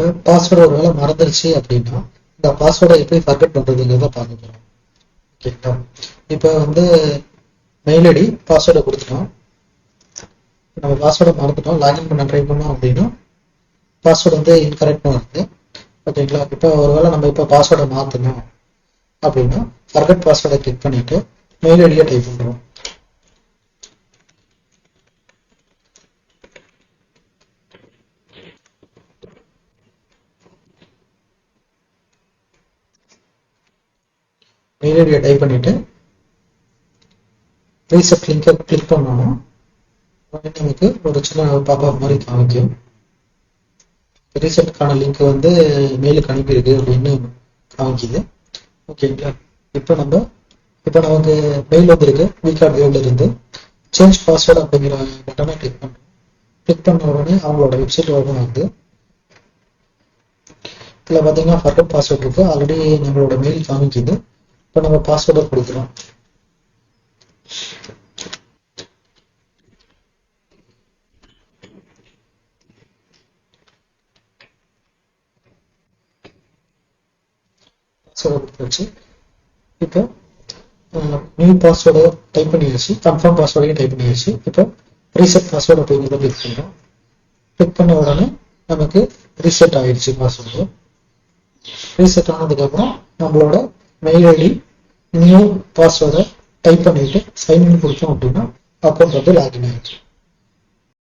இப்போ பாஸ்வேர்டு ஒரு வேளை மறந்துருச்சு அப்படின்னா இந்த பாஸ்வேர்டை எப்படி ஃபர்கெட் பண்ணுறதுங்கிறத பார்க்க போகிறோம். ஓகேங்களா? இப்போ வந்து மெயில் ஐடி பாஸ்வேர்டை கொடுத்துட்டோம். நம்ம பாஸ்வேர்டை மறந்துட்டோம், லாகின் பண்ண ட்ரை பண்ணோம் அப்படின்னா பாஸ்வேர்டு வந்து இன்கரெக்டாக இருக்குது. ஓகேங்களா? இப்போ ஒருவேளை நம்ம இப்போ பாஸ்வேர்டை மாற்றணும் அப்படின்னா ஃபர்கெட் பாஸ்வேர்டை கிளிக் பண்ணிட்டு மெயில் ஐடியை டைப் பண்ணுறோம். மெயில் ஐடியை டைப் பண்ணிட்டு ரீசெட் லிங்கை கிளிக் பண்ணோம்னா நமக்கு ஒரு சின்ன பாப்பா மாதிரி காமிக்கும். ரீசெட்டுக்கான லிங்க் வந்து மெயிலுக்கு அனுப்பியிருக்கு அப்படின்னு காமிக்குது. ஓகேங்களா? இப்போ நமக்கு மெயில் வந்திருக்கு விகார்ட் வேவ்ல இருந்து. சேஞ்ச் பாஸ்வேர்டு அப்படிங்கிற பட்டனை கிளிக் பண்ணுறோம். கிளிக் பண்ண உடனே அவங்களோட வெப்சைட் ஓப்பன் ஆகுது. இதில் பார்த்தீங்கன்னா ஃபர்கெட் பாஸ்வேர்டு இருக்கு, ஆல்ரெடி நம்மளோட மெயில் காமிக்குது. இப்போ நம்ம பாஸ்வேர்டை கொடுக்குறோம். பாஸ்வேர்டை கொடுத்தாச்சு. இப்போ நியூ பாஸ்வேர்டை டைப் பண்ணியாச்சு, கன்ஃபார்ம் பாஸ்வேர்டையும் டைப் பண்ணியாச்சு. இப்போ ரீசெட் பாஸ்வேர்டு அப்படிங்கிறத கிளிக் பண்ணுறோம். கிளிக் பண்ண உடனே நமக்கு ரீசெட் ஆகிடுச்சு பாஸ்வேர்டு. ரீசெட் ஆனதுக்கப்புறம் நம்மளோட மெயில் ஐடி நியூ பாஸ்வேர்டை டைப் பண்ணிட்டு சைன்இன் கொடுத்தோம் அப்படின்னா அக்கௌண்ட் வந்து லாகின் ஆகிடுச்சு.